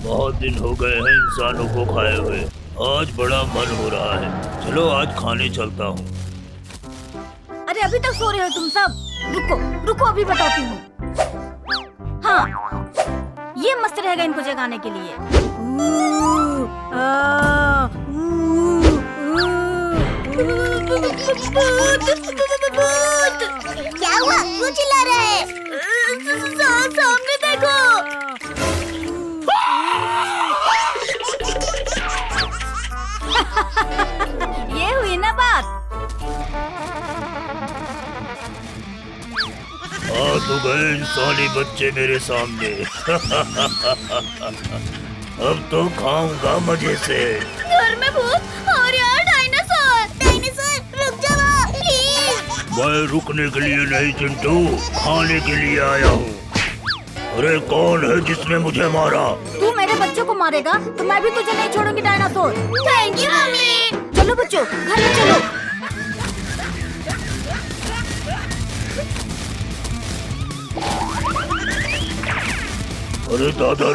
बहुत दिन हो गए हैं इंसानों को खाए हुए। आज बड़ा मन हो रहा है, चलो आज खाने चलता हूँ। अरे अभी तक सो रहे हो तुम सब? रुको रुको, अभी बताती हूँ। हाँ, ये मस्त रहेगा इनको जगाने के लिए। क्या हुआ? क्यों चिल्ला रहा है? सामने देखो। ये हुई ना बात। आ तो गए इंसानी बच्चे मेरे सामने। अब तो खाऊंगा मजे से। घर में भूत और यार डायनासोर। डायनासोर रुक जाओ प्लीज। मैं रुकने के लिए नहीं चिंटू, खाने के लिए आया हूँ। अरे कौन है जिसने मुझे मारा? तू मेरे बच्चों को मारेगा तो मैं भी तुझे नहीं छोड़ूंगी डायनासोर। Thank you mummy. चलो बच्चों घर में चलो। अरे दादा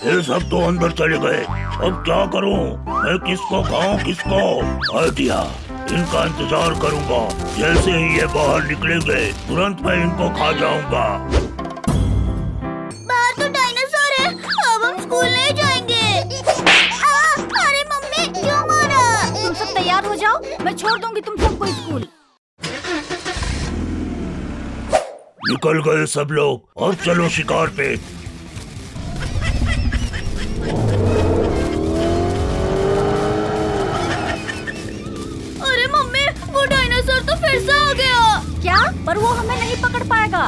ये सब तो अंदर चले गए। अब क्या करूं? मैं किसको खाऊं किसको? आइडिया, इनका इंतजार करूंगा। जैसे ही ये बाहर निकलेंगे तुरंत मैं इनको खा जाऊंगा। बाहर तो डायनासोर है, अब हम स्कूल नहीं जाएंगे। अरे मम्मी क्यों मारा? तुम सब तैयार हो जाओ, मैं छोड़ दूंगी तुम सबको स्कूल। निकल गए सब लोग, अब चलो शिकार पे। अरे मम्मी, वो डायनासोर तो फिर से आ गया। क्या? पर वो हमें नहीं पकड़ पाएगा।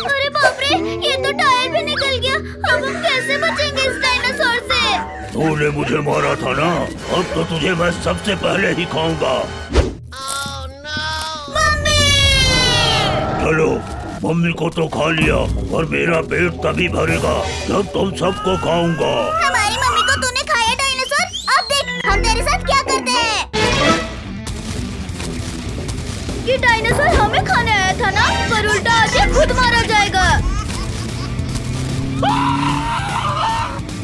अरे बाप रे, ये तो टायर भी निकल गया। अब हम कैसे बचेंगे इस डायनासोर से? तूने मुझे मारा था ना, अब तो तुझे मैं सबसे पहले ही खाऊंगा। चलो, मम्मी को तो खा लिया और मेरा पेट तभी भरेगा जब तुम सबको खाऊंगा। हमारी मम्मी को तूने खाया डायनासोर। अब देख हम तेरे साथ क्या करते हैं। ये डायनासोर हमें खाने आया था ना, पर उल्टा आज ये खुद मारा जाएगा।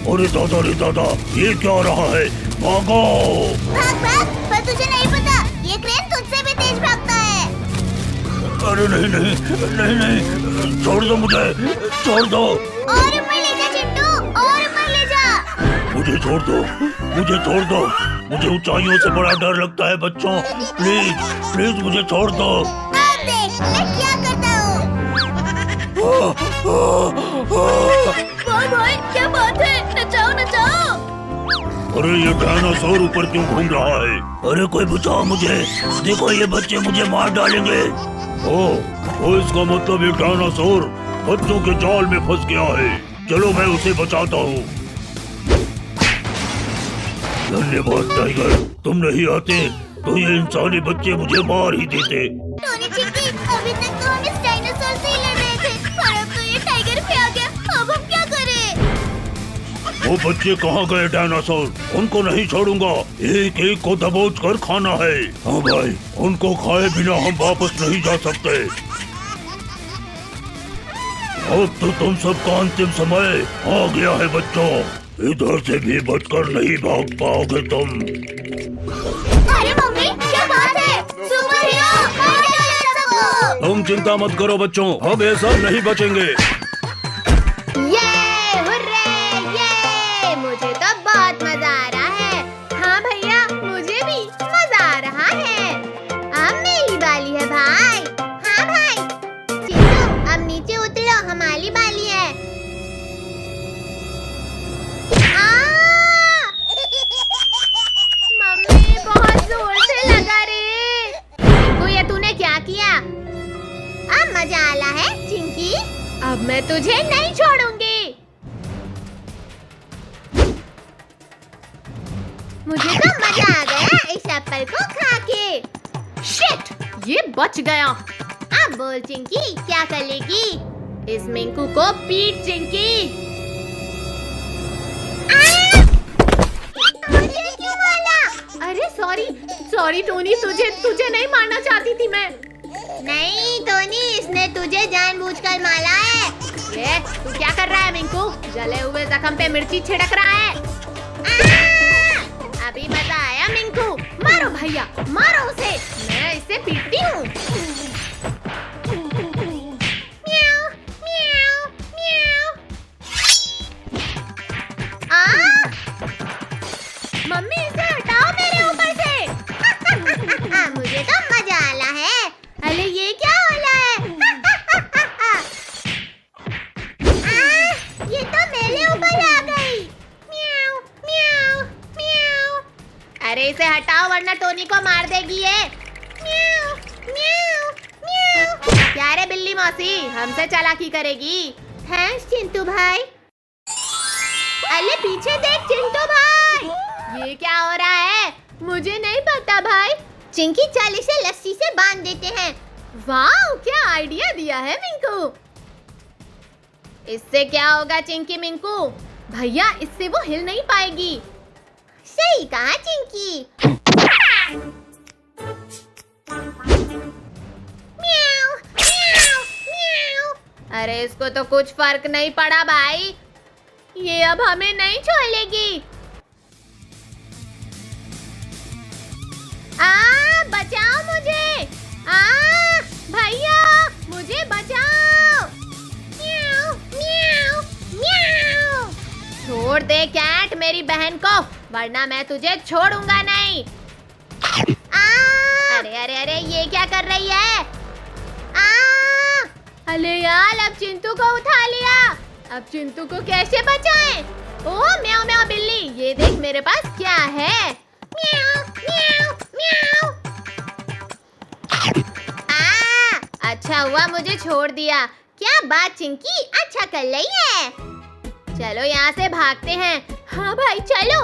अरे दादा ये क्या रहा है? भागो! भाग भाग, पर तुझे नहीं पता ये क्रेन तुझसे भी तेज भागता है। अरे नहीं, छोड़ दो मुझे, छोड़ दो। और ऊपर ले जा चिंटू, और ऊपर ले जा। मुझे छोड़ दो, मुझे ऊंचाइयों से बड़ा डर लगता है बच्चों। प्लीज मुझे छोड़ दो। अब देख मैं क्या करता हूँ। भाई क्या बात है? नचाओ। अरे ये डायनासोर ऊपर क्यों घूम रहा है? अरे कोई बचाओ मुझे, देखो ये बच्चे मुझे मार डालेंगे। ओ इसका मतलब ये डायनासोर बच्चों के जाल में फंस गया है। चलो मैं उसे बचाता हूँ। धन्यवाद टाइगर, तुम नहीं आते तो ये इंसानी बच्चे मुझे मार ही देते। टोनी चिंकी, अभी तक तो हम इस डायनासोर से ही लड़ रहे थे, पर अब तो ये टाइगर भी आ गया। अब हम क्या करें? वो बच्चे कहाँ गए डायनासोर? उनको नहीं छोड़ूंगा, एक एक को दबोच कर खाना है। हाँ भाई, उनको खाए बिना हम वापस नहीं जा सकते। अब तो तुम सबका अंतिम समय आ गया है बच्चों, इधर से भी बचकर नहीं भाग पाओगे तुम। अरे मम्मी क्या बात है? सुपर हीरो मार डालो सबको। तुम चिंता मत करो बच्चों, अब ये सब नहीं बचेंगे। मुझे तो बहुत मजा आ रहा है। हाँ भैया, मुझे भी मजा आ रहा है। अब मेरी बारी है भाई। हाँ भाई चिंटू, अब नीचे उतरो, हमारी बारी है। मम्मी बहुत जोर से लगा रे। चिंटू ये तूने क्या किया? अब मजा आला है चिंकी, अब मैं तुझे नहीं छोड़ूंगी। मुझे तो मजा आ गया इस एप्पल को खा के। शिट, ये बच गया। अब बोल चिंकी क्या करेगी? इस मिंकू को पीट चिंकी। मुझे क्यों मारा? अरे सॉरी टोनी, तुझे नहीं मारना चाहती थी मैं। नहीं टोनी, इसने तुझे जानबूझकर मारा है। ये तू क्या कर रहा है मिंकू? जले हुए जख्म पे मिर्ची छिड़क रहा है। अभी मजा आया मिंकू। मारो भैया, मारो उसे, मैं इसे पीटती हूँ। म्याऊ, म्याऊ, म्याऊ। मम्मी इसे हटाओ मेरे ऊपर से। मुझे तो मजा आ रहा है। अरे ये क्या हो रहा है? ये तो मेरे ऊपर आ गई। म्याऊ, म्याऊ, म्याऊ। अरे इसे हटाओ वरना टोनी को मार देगी ये। म्याऊ, म्याऊ, म्याऊ। क्या रे बिल्ली मौसी, हमसे चालाकी करेगी? थैंक्स चिंटू भाई। अरे पीछे देख चिंटू भाई। ये क्या हो रहा है? मुझे नहीं पता भाई। चिंकी चल इसे लस्सी से बांध देते हैं। वाह, क्या आइडिया दिया है मिंकू। इससे क्या होगा चिंकी मिंकू? भैया इससे वो हिल नहीं पाएगी। सही कहा चिंकी। म्याऊ, म्याऊ, म्याऊ। अरे इसको तो कुछ फर्क नहीं पड़ा भाई, ये अब हमें नहीं छोड़ेगी। बचाओ मुझे। भैया मुझे बचाओ। म्याऊ, म्याऊ, म्याऊ। छोड़ दे कैट मेरी बहन को, वरना मैं तुझे छोड़ूंगा नहीं। अरे अरे अरे ये क्या कर रही है? अरे यार अब चिंटू को उठा लिया। अब चिंटू को कैसे बचाएं? ओह म्याऊ म्याऊ बिल्ली, ये देख मेरे पास क्या है। म्याऊ, म्याऊ, म्याऊ। अच्छा हुआ मुझे छोड़ दिया। क्या बात चिंकी, अच्छा कर रही है। चलो यहाँ से भागते हैं। हाँ भाई चलो।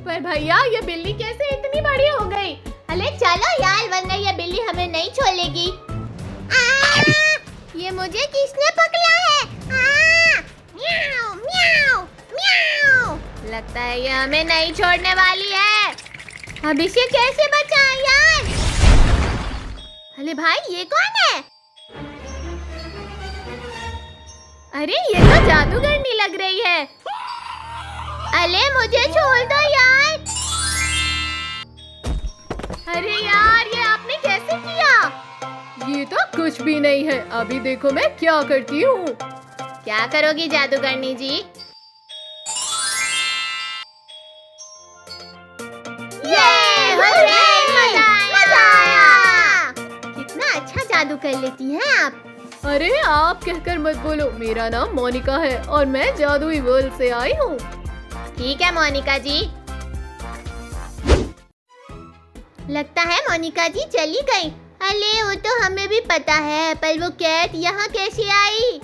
पर भैया ये बिल्ली कैसे इतनी बड़ी हो गई? अरे चलो यार, वरना ये बिल्ली हमें नहीं छोड़ेगी। ये मुझे किसने पकड़ा है? म्याऊ, म्याऊ, म्याऊ। लगता है ये हमें नहीं छोड़ने वाली है। अब इसे कैसे बचाएं यार? अरे भाई ये कौन है? अरे ये तो जादूगरनी लग रही है। अरे मुझे छोड़ दो यार। अरे यार ये आपने कैसे किया? ये तो कुछ भी नहीं है, अभी देखो मैं क्या करती हूँ। क्या करोगी जादूगरनी जी? मजा आया। कितना अच्छा जादू कर लेती हैं आप। अरे आप कहकर मत बोलो, मेरा नाम मोनिका है और मैं जादुई वर्ल्ड से आई हूँ। ठीक है मोनिका जी। लगता है मोनिका जी चली गई। अरे वो तो हमें भी पता है, पर वो कैट यहाँ कैसे आई?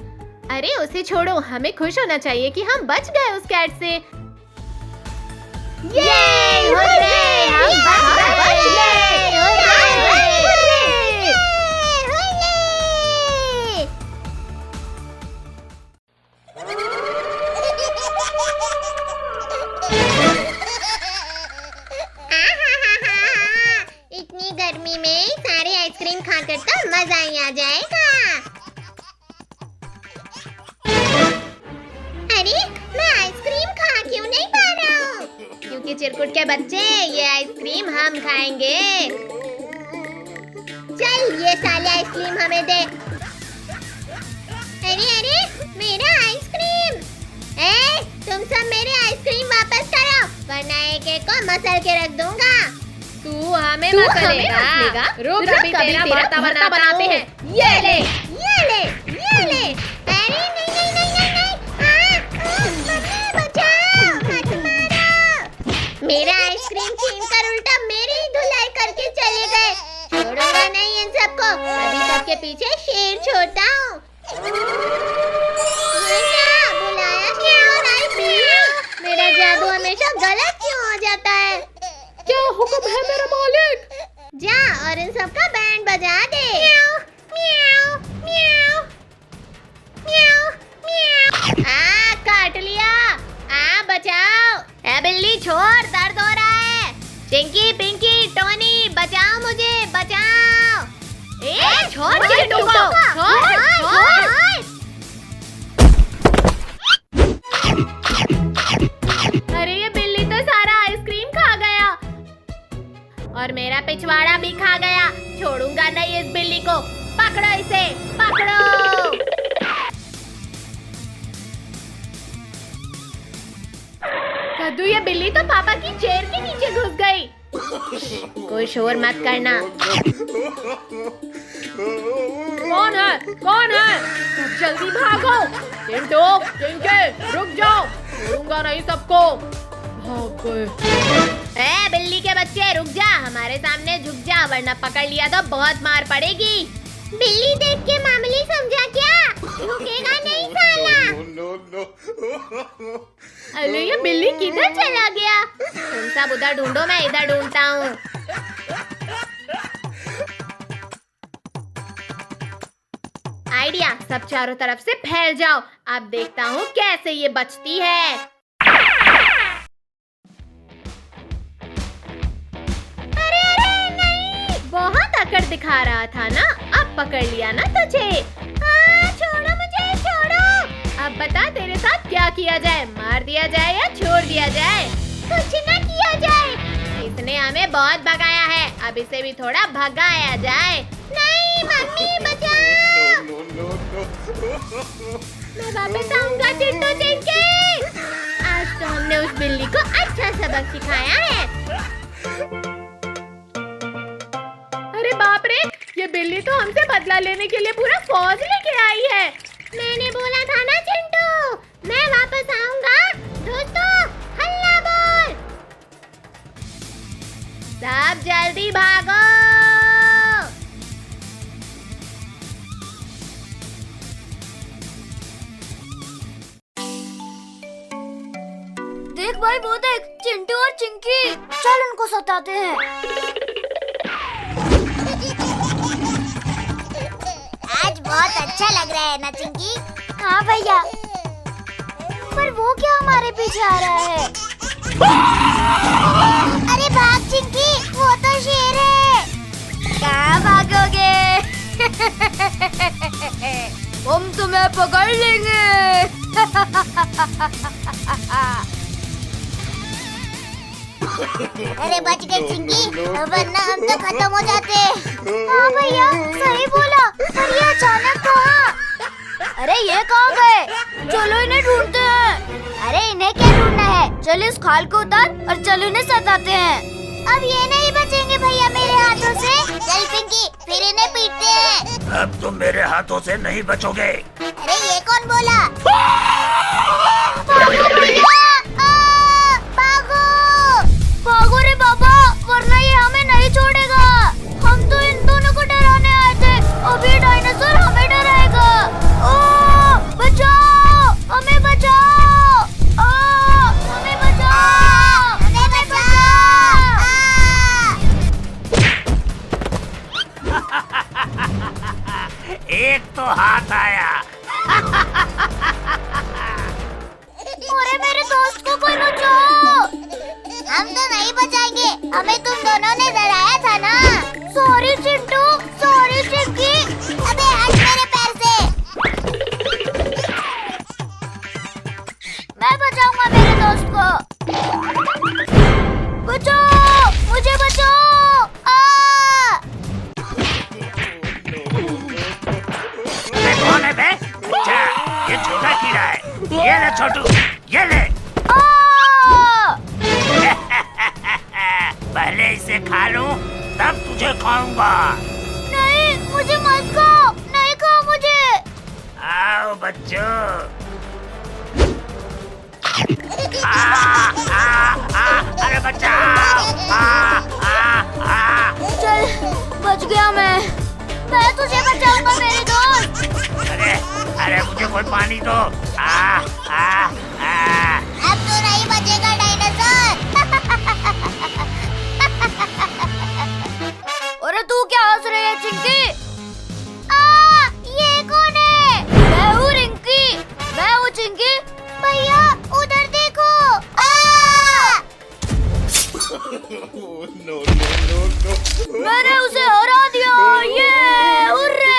अरे उसे छोड़ो, हमें खुश होना चाहिए कि हम बच गए उस कैट से। हम बच गए। इतनी गर्मी में सारे आइसक्रीम खाकर तो मजा ही आ जाएगा। अरे मैं आइसक्रीम खा क्यों नहीं पा रहा हूँ? क्योंकि चिरकुट के बच्चे ये आइसक्रीम हम खाएंगे। चल ये साले आइसक्रीम हमें दे। अरे अरे मेरा आइसक्रीम। तुम सब मेरे आइसक्रीम वापस करो, वरना एक एक को मसल के रख दूंगा। तू हमें मसलेगा? रुक अभी तेरा भरता बनाते हैं। ये ले, ये ले, ये ले। अरे नहीं नहीं नहीं नहीं नहीं। मम्मी बचाओ, मत मारो। मेरा आइसक्रीम छीन कर उल्टा मेरी ही धुलाई करके चले गए। छोड़ूंगा नहीं इन सबको, अभी सबके पीछे शेर छोड़ता हूँ। ये क्या बुलाया क्यों नहीं? मेरा जादू हमेशा गलत क्यों हो जाता है? क्या हुक्म है मेरा मालिक? जा और इन सबका बैंड बजा दे। म्याऊ, म्याऊ, म्याऊ, म्याऊ, म्याऊ। काट लिया। बचाओ। ए बिल्ली छोड़, दर्द हो रहा है। चिंकी पिंकी टोनी बचाओ मुझे, बचाओ। छोड़ चिंटू को, छोड़। अरे ये बिल्ली तो सारा आइसक्रीम खा गया और मेरा पिछवाड़ा भी खा गया। छोड़ूंगा नहीं इस बिल्ली को। पकड़ो इसे, पकड़ो। कद्दू, ये बिल्ली तो पापा की चेयर के नीचे घुस गई। कोई शोर मत करना। कौन है? कौन है? सब जल्दी भागो। चिंटू, चिंके, रुक जाओ, छोड़ूंगा नहीं सबको। भाग गए। ए बिल्ली के बच्चे, रुक जा, हमारे सामने झुक जा, वरना पकड़ लिया तो बहुत मार पड़ेगी। बिल्ली देख के मामूली समझा क्या? रुकेगा नहीं साला। अरे ये बिल्ली किधर चला गया? तुम सब उधर ढूंढो, मैं इधर ढूंढता हूँ। आइडिया, सब चारों तरफ से फैल जाओ। अब देखता हूँ कैसे ये बचती है। अरे नहीं, बहुत अकड़ दिखा रहा था ना, अब पकड़ लिया ना तुझे। छोड़ो मुझे, छोड़ो। अब बता तेरे साथ क्या किया जाए? मार दिया जाए या छोड़ दिया जाए? कुछ न किया जाए। इसने हमें बहुत भगाया है, अब इसे भी थोड़ा भगाया जाए। नहीं मम्मी, बचाओ। मैं वापस आऊंगा चिंटू चिंके। आज तो हमने उस बिल्ली को अच्छा सबक सिखाया है। अरे बाप रे, ये बिल्ली तो हमसे बदला लेने के लिए पूरा फौज लेके आई है। मैंने बोला था ना चिंटू, मैं वापस आऊंगा। दोस्तों, हल्ला बोल। सब जल्दी भागो। देख भाई, वो देख, चिंटू और चिंकी। चल उनको सताते हैं। आज बहुत अच्छा लग रहा है ना चिंकी? हाँ भैया। पर वो क्या हमारे पीछे आ रहा है? अरे भाग चिंकी, वो तो शेर है। कहाँ भागोगे? हम तुम्हें पकड़ लेंगे। अरे बच गए चिंकी, वरना हम तो खत्म हो जाते। हाँ भैया, सही बोला। पर ये अचानक कहाँ? अरे ये कहाँ गए? चलो इन्हें ढूंढते हैं। अरे इन्हें क्या ढूंढना है? चल इस खाल को उतार और चलो इन्हें सताते हैं। अब ये नहीं बचेंगे भैया मेरे हाथों से। चल पिंकी, फिर इन्हें पीटते हैं। अब तुम मेरे हाथों से नहीं बचोगे। अरे ये कौन बोला? भागो भैया, भागो। भागो रे बाबा, वरना ये हमें नहीं छोड़ेगा। हम तो इन दोनों को डराने आए थे, अभी डायनासोर हमें डराएगा। ओ, बचाओ, हमें बचाओ। हमें बचाओ, हमें बचाओ। एक तो हाथ आया। अरे मेरे दोस्त को कोई बचाओ। हम तो नहीं बचाएंगे, हमें तुम दोनों ने डराया था ना। Sorry Chintu, sorry Chinki. अबे हट मेरे पैर से। मैं बचाऊंगा मेरे दोस्त को। बचाओ, मुझे बचाओ। ये कौन है बे? अच्छा, ये छोटा कीड़ा है। ये ले छोटू, ये ले। पहले इसे खा लूं, तब तुझे खाऊंगा। नहीं, मुझे मत खाओ, नहीं खाओ मुझे। आओ बच्चों। अरे बचाओ। चल, बच गया मैं तुझे बचाऊंगा मेरे दोस्त। अरे मुझे कोई पानी दो। अब तो नहीं बचेगा डायनासोर। अरे तू क्या हंस रही है चिंकी? ये कौन है? मैं हूँ रिंकी। मैं हूँ चिंकी। भैया उधर देखो। मैंने उसे हरा दिया। ये हुर्रे।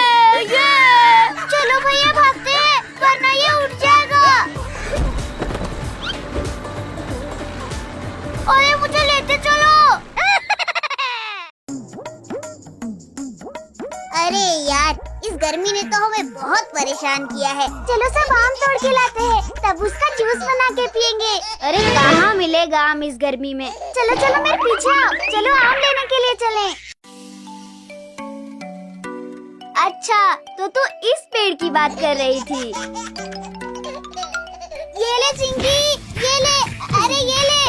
गर्मी ने तो हमें बहुत परेशान किया है। चलो सब आम तोड़ के लाते हैं, तब उसका जूस बना के पियेंगे। अरे कहाँ मिलेगा आम इस गर्मी में। चलो चलो मेरे पीछे आओ, चलो आम लेने के लिए चलें। अच्छा तो तू इस पेड़ की बात कर रही थी। ये ले चिंकी, ये ले, अरे ये ले।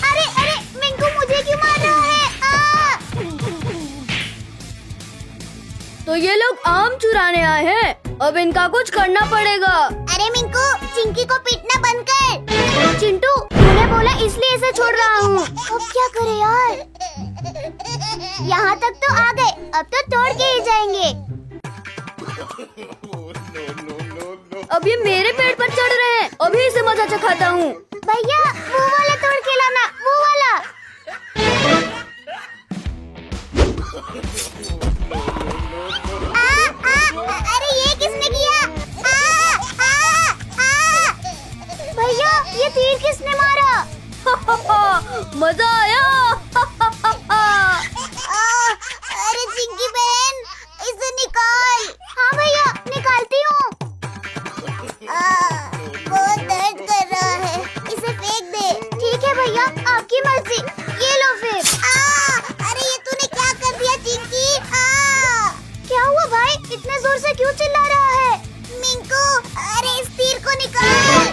अरे अरे मिंकू मुझे क्यों मार रहा है? तो ये लोग आम चुराने आए हैं, अब इनका कुछ करना पड़ेगा। अरे मिंकू चिंकी को पीटना बंद कर। चिंटू तूने बोला इसलिए इसे छोड़ रहा हूँ। अब क्या करे यार। यहाँ तक तो आ गए, अब तो तोड़ के ही जाएंगे। अब ये मेरे पेड़ पर चढ़ रहे हैं, अभी इसे मजा चखाता हूँ। भैया वो वाला तोड़ के लाना, वो वाला। अरे ये किसने किया? भैया ये तीर किसने मारा? मजा आया। अरे चिंकी बहन इसे निकाल। हाँ भैया निकालती हूँ। बहुत दर्द कर रहा है, इसे फेंक दे। ठीक है भैया आपकी मर्जी, ये लो फिर। अरे ये तूने क्या कर दिया चिंकी? क्या हुआ भाई, इतने जोर से क्यों चिल्ला रहा है? मिंकू अरे इस तीर को निकाल।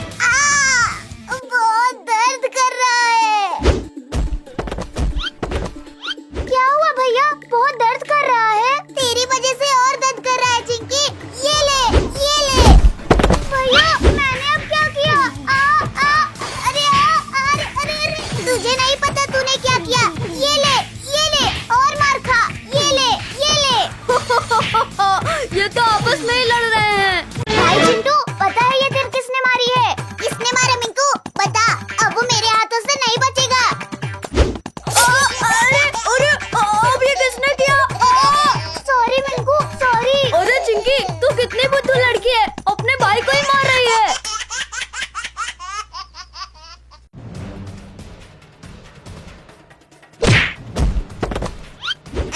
बहुत दर्द कर रहा है। क्या हुआ भैया, बहुत दर्द कर रहा है? तेरी वजह से और दर्द कर रहा है चिंकी। ये ले, ये ले। भैया मैंने अब क्या किया? अरे अरे तुझे नहीं पता तूने क्या किया। ये ले और मार खा। ये ले ये तो आपस में ही लड़ रहे हैं। भाई चिंटू पता है ये तीर किसने मारी है? किसने मारा मिंकू बता, अब वो मेरे हाथों से नहीं बचेगा। अरे अब ये किसने किया? Sorry Minku sorry. अरे चिंकी तू कितनी बुद्धू लड़की है, अपने भाई को ही मार रही है।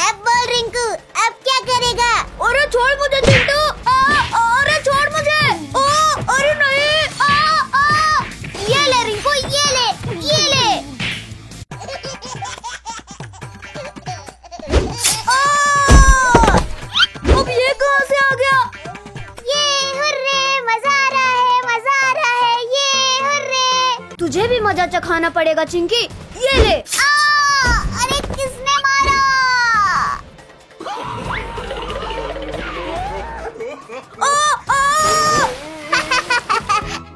अब बोल रिंकू, अब क्या करेगा? अरे छोड़ मुझे चिंटू। अरे छोड़ मुझे। अरे नहीं। ये ले रिंकू, ये ले। अब ये कहाँ से आ गया? ये हुर्रे, मजा आ रहा है, ये हुर्रे। तुझे भी मजा चखाना पड़ेगा चिंकी, ये ले। अरे किसने मारा?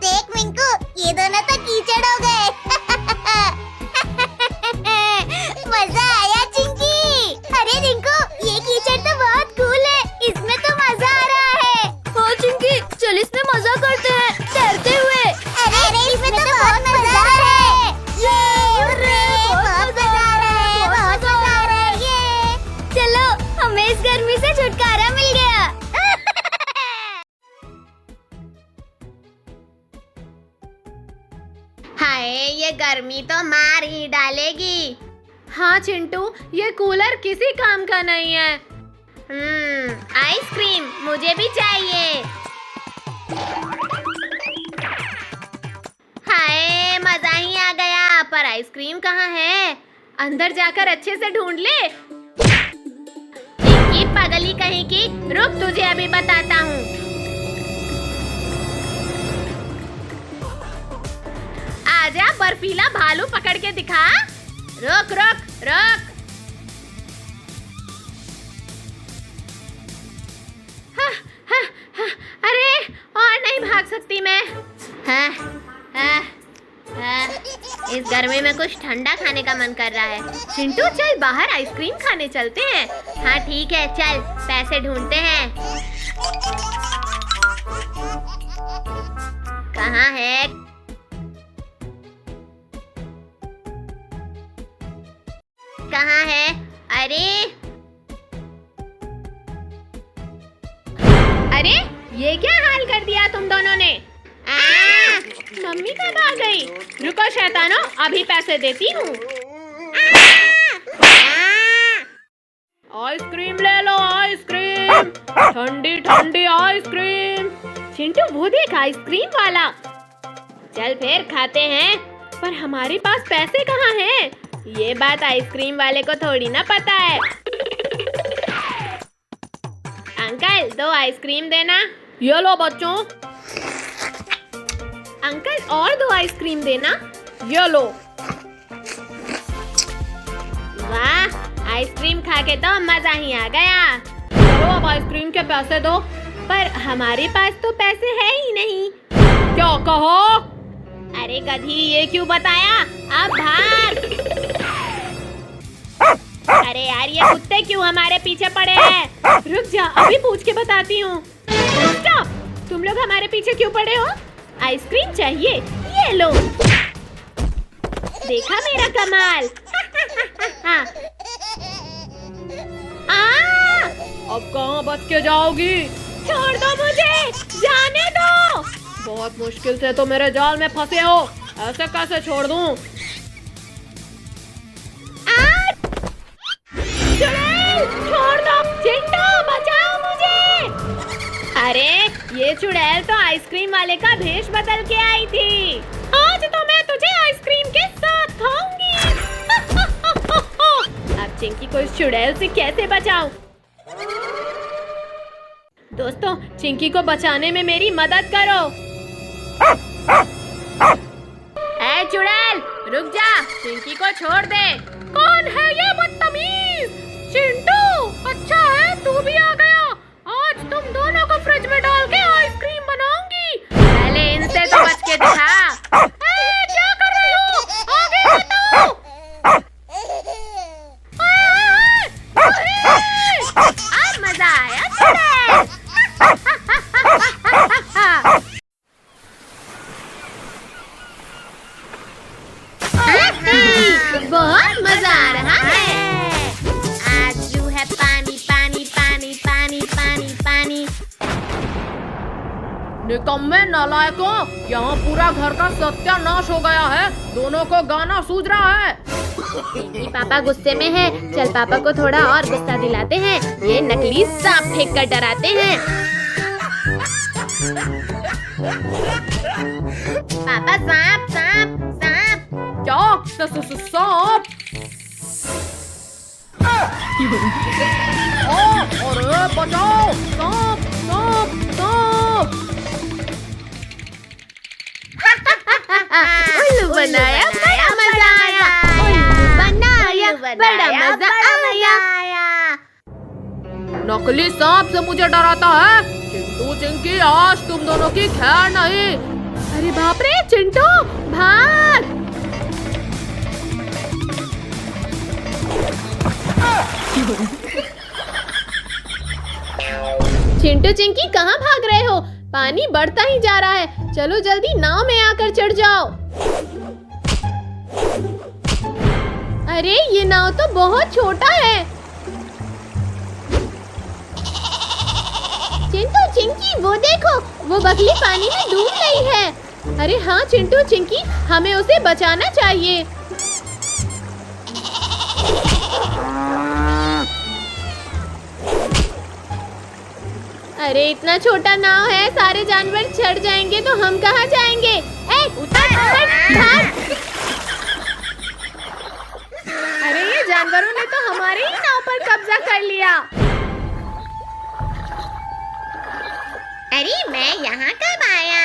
देख मिंकू ये दोनों तो कीचड़ हो गए। मजा आया चिंकी। अरे रिंकू ये कीचड़ तो बहुत कूल है, इसमें तो मजा आ रहा है। हाँ चिंकी चल इसमें मजा करते हैं तैरते हुए। अरे इसमें तो बहुत मजा आ रहा है। बहुत मजा आ रहा है, ये। चलो हमें इस गर्मी से छुटकारा मिल गया। हाय ये गर्मी तो मार ही डालेगी। हाँ चिंटू ये कूलर किसी काम का नहीं है। आइसक्रीम मुझे भी चाहिए। हाय मजा ही आ गया, पर आइसक्रीम कहाँ है? अंदर जाकर अच्छे से ढूंढ ले। चिंकी पगली कहीं की, रुक तुझे अभी बताता हूँ। आजा बर्फीला भालू पकड़ के दिखा। रुक रुक रुक। अरे और नहीं भाग सकती मैं। इस गर्मी में कुछ ठंडा खाने का मन कर रहा है। चिंटू चल बाहर आइसक्रीम खाने चलते हैं। हाँ ठीक है चल, पैसे ढूंढते हैं। कहाँ है? कहाँ है? अरे ये क्या हाल कर दिया तुम दोनों ने? मम्मी कब आ गई? रुको शैतानो, अभी पैसे देती हूँ। आइसक्रीम ले लो, आइसक्रीम, ठंडी ठंडी आइसक्रीम। चिंटू वो देख आइसक्रीम वाला। चल फिर खाते हैं, पर हमारे पास पैसे कहाँ हैं? ये बात आइसक्रीम वाले को थोड़ी ना पता है। अंकल 2 आइसक्रीम देना। ये लो बच्चों। अंकल और 2 आइसक्रीम देना। ये लो। वाह, आइसक्रीम खा के तो मजा ही आ गया। चलो अब आइसक्रीम के पैसे दो। पर हमारे पास तो पैसे है ही नहीं। क्या कहो? अरे गधी, ये क्यों बताया? अब भाग। अरे यार, ये कुत्ते क्यों हमारे पीछे पड़े हैं? रुक जा, अभी पूछ के बताती हूँ। स्टॉप! तुम लोग हमारे पीछे क्यों पड़े हो? आइसक्रीम चाहिए? ये लो। देखा मेरा कमाल? अब कहाँ बच के जाओगी? छोड़ दो मुझे, जाने दो। बहुत मुश्किल से तो मेरे जाल में फंसे हो, ऐसे कैसे छोड़ दूं? चुड़ैल, छोड़ दो। चिंटू, बचाओ मुझे। अरे ये चुड़ैल तो आइसक्रीम वाले का भेष बदल के आई थी। आज तो मैं तुझे आइसक्रीम के साथ खाऊंगी। अब चिंकी को इस चुड़ैल से कैसे बचाऊं? दोस्तों, चिंकी को बचाने में मेरी मदद करो। ऐ चुड़ैल, रुक जा, चिंकी को छोड़ दे। कौन है ये बदतमीज? चिंटू, अच्छा है तू भी आ गया। आज तुम दोनों को फ्रिज में डाल के आइसक्रीम बनाऊंगी। पहले इनसे तो बच के दिखा। क्या कर रहे हो? आगे बताओ। आज मजा आया चुड़ैल। बहुत मजा आ रहा है। आज जो है पानी पानी पानी पानी पानी पानी। निकम्मे नालायकों, यहाँ पूरा घर का सत्यानाश हो गया है। दोनों को गाना सूझ रहा है। पापा गुस्से में है। चल पापा को थोड़ा और गुस्सा दिलाते हैं। ये नकली सांप फेंक कर डराते हैं। पापा सांप सांप सांप। क्या? सांप? अरे बचाओ! सांप सांप सांप! उल्लू बनाया, बड़ा मजा आया। उल्लू बनाया, बड़ा मजा आया। नकली सांप से मुझे डराता है? चिंटू चिंकी, आज तुम दोनों की खैर नहीं। अरे बाप रे, चिंटू भाग! चिंटू चिंकी कहाँ भाग रहे हो? पानी बढ़ता ही जा रहा है। चलो जल्दी नाव में आकर चढ़ जाओ। अरे ये नाव तो बहुत छोटा है। चिंटू चिंकी वो देखो, वो बगली पानी में डूब रही है। अरे हाँ चिंटू चिंकी, हमें उसे बचाना चाहिए। अरे इतना छोटा नाव है, सारे जानवर चढ़ जाएंगे तो हम कहाँ जाएंगे? उतर भाग! अरे ये जानवरों ने तो हमारे ही नाव पर कब्जा कर लिया। अरे मैं यहाँ कब आया?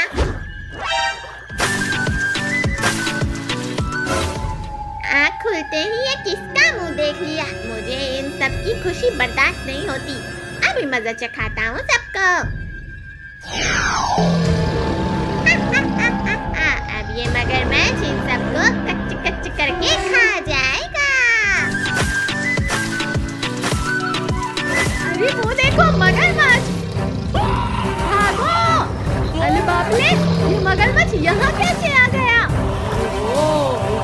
आँख खुलते ही ये किसका मुंह देख लिया। मुझे इन सब की खुशी बर्दाश्त नहीं होती। अभी मजा चखाता हूँ सबको। अब ये मगरमच्छ इन सबको कच्च कच्च करके खा जाएगा। अरे वो देखो मगरमच्छ, भागो! अरे बाप रे, ये मगरमच्छ यहाँ कैसे आ गया?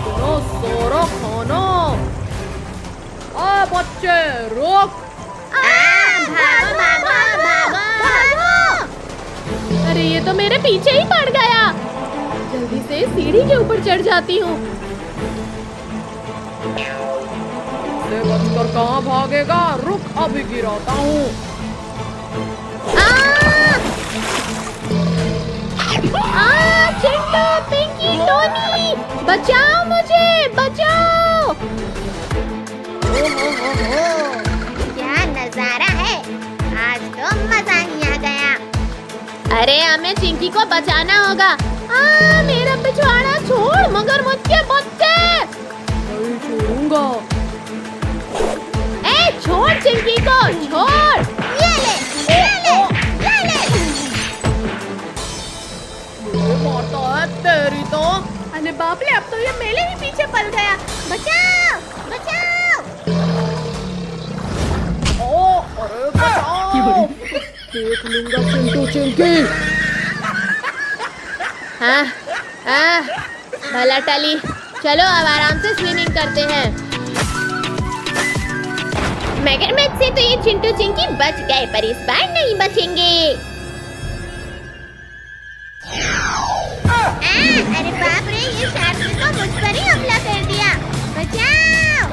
इतना सारा खाना! बच्चे रुक! भागो भागो भागो! अरे ये तो मेरे पीछे ही पड़ गया। जल्दी से सीढ़ी के ऊपर चढ़ जाती हूँ। इससे बचकर कहाँ भागेगा? रुक, अभी गिराता हूँ। चिंटू, पिंकी, टोनी, बचाओ मुझे, बचाओ। क्या नजारा है, आज तो मजा ही आ गया। अरे हमें चिंकी को बचाना होगा। मेरा पिछवाड़ा छोड़, मगरमच्छ के बच्चे। नहीं छोड़ूंगा। छोड़ चिंकी को, छोड़। ये ले। मारता है तेरी तो। अरे बाप रे, अब तो ये मेले ही पीछे पड़ गया। बचाओ, बचाओ। अरे बचाओ। देख लूंगा चिंटू चिंकी। भला टली, चलो अब आराम से स्विमिंग करते हैं। मगरमच्छ से तो ये चिंटू चिंकी बच गए, पर इस बार नहीं बचेंगे। अरे बाप रे, ये शार्क ने तो मुझ पर ही हमला कर दिया। बचाओ।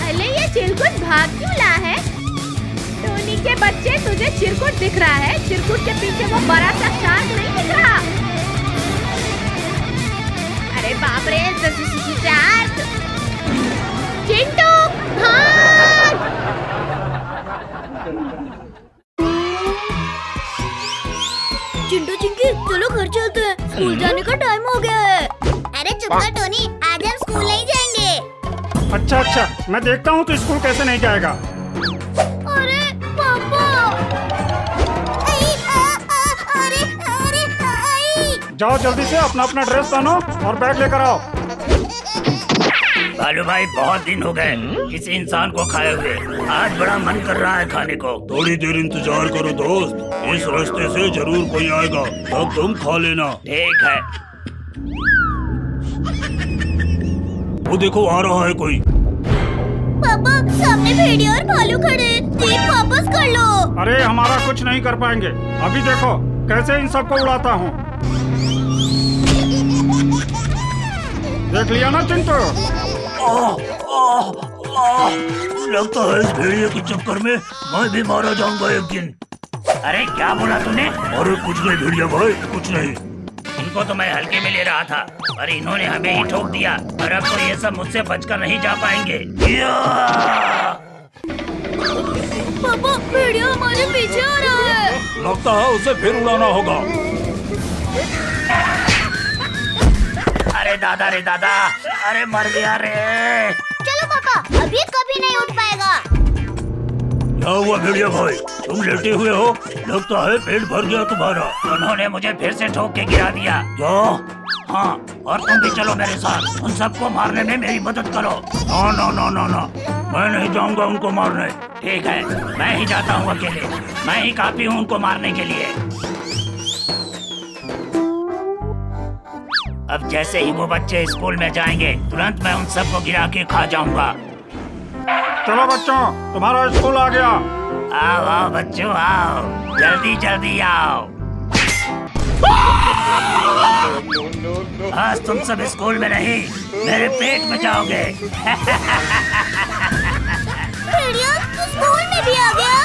अरे ये चिरकुट भाग क्यों रहा है? टोनी के बच्चे, तुझे चिरकुट दिख रहा है? चिरकुट के पीछे वो बड़ा सा शार्क नहीं दिख रहा? अरे बाप रे, शार्क। चिंटू भाग। चिंटू चिंकी, चलो घर चलते हैं, स्कूल जाने का टाइम हो गया है। अरे चुप कर टोनी, आज हम स्कूल नहीं जाएंगे। अच्छा, मैं देखता हूँ तो स्कूल कैसे नहीं जाएगा। अरे पापा। जाओ जल्दी से अपना अपना ड्रेस पहनो और बैग लेकर आओ। भालू भाई, बहुत दिन हो गए किसी इंसान को खाए हुए। आज बड़ा मन कर रहा है खाने को। थोड़ी देर इंतजार करो दोस्त, इस रास्ते से जरूर कोई आएगा, तब तुम खा लेना। ठीक है। वो देखो, आ रहा है कोई। पापा, सामने भेड़िया और भालू खड़े हैं, जीप वापस कर लो। अरे हमारा कुछ नहीं कर पाएंगे। अभी देखो कैसे इन सबको उड़ाता हूँ। देख लिया ना चिंटू? लगता है इस भेड़िए के चक्कर में मैं भी मारा जाऊंगा एक दिन। अरे क्या बोला तूने? अरे कुछ नहीं भेड़िया भाई, कुछ नहीं। इनको तो मैं हल्के में ले रहा था, पर इन्होंने हमें ही ठोक दिया, और अब तो ये सब मुझसे बचकर नहीं जा पाएंगे। पापा, भेड़िया हमारे पीछे आ रहा है। लगता है उसे फिर उड़ाना होगा। अरे दादा रे दादा, अरे मर गया रे। चलो पापा, अभी कभी नहीं उठ पाएगा। क्या हुआ भेड़िया भाई, तुम लेटे हुए हो? लगता है पेट भर गया तुम्हारा। उन्होंने मुझे फिर से ठोक के गिरा दिया। क्या? हाँ, और तुम भी चलो मेरे साथ, उन सबको मारने में मेरी मदद करो। ना, मैं नहीं जाऊंगा उनको मारने। ठीक है, मैं ही जाता हूँ अकेले, मैं ही काफी हूँ उनको मारने के लिए। अब जैसे ही वो बच्चे स्कूल में जाएंगे, तुरंत मैं उन सबको गिरा के खा जाऊंगा। चलो बच्चों, तुम्हारा स्कूल आ गया। आओ आओ बच्चों, आओ, जल्दी जल्दी आओ। आज तुम सब स्कूल में नहीं, मेरे पेट में जाओगे। भेड़िया, तू स्कूल में भी आ गया?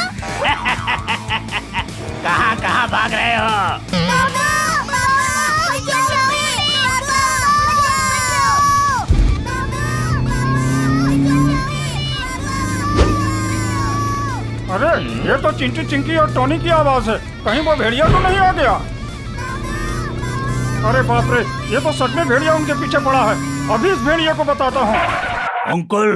कहाँ कहाँ भाग रहे हो? अरे ये तो चिंटू चिंकी और टोनी की आवाज है, कहीं वो भेड़िया तो नहीं आ गया? अरे बाप रे, ये तो सच में भेड़िया उनके पीछे पड़ा है। अभी इस भेड़िया को बताता हूँ। अंकल,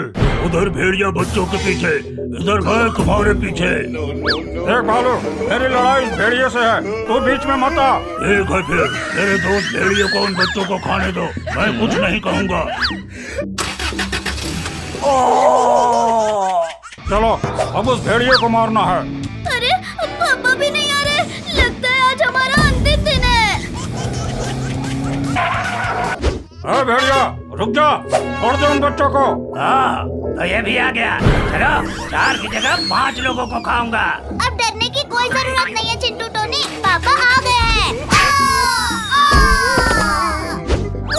उधर भेड़िया बच्चों के पीछे, इधर है तुम्हारे पीछे। देख भालू, मेरी लड़ाई इस भेड़िए से है, तू बीच में मत आ। ठीक है फिर, मेरे दोस्त भेड़िए को उन बच्चों को खाने दो, मैं कुछ नहीं कहूँगा। चलो अब उस भेड़िए को मारना है। अरे पापा भी नहीं आ रहे, लगता है आज हमारा अंतिम दिन है। अरे भेड़िया, रुक जा, छोड़ दे उन बच्चों को। हाँ, तो ये भी आ गया। चलो, 4 की जगह 5 लोगों को खाऊंगा। अब डरने की कोई जरूरत नहीं है चिंटू टोनी, पापा आ गए हैं।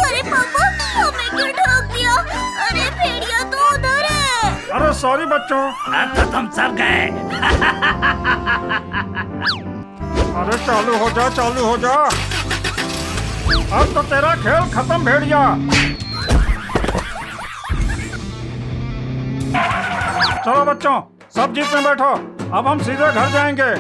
अरे पापा, हमें क्यों ठोक दिया? अरे भेड़िया सॉरी बच्चों। अब तो तुम सब गए। अरे चालू हो जा, चालू हो जा। अब तो तेरा खेल खत्म भेड़िया। चलो बच्चों, सब जीप में बैठो। अब हम सीधे घर जाएंगे।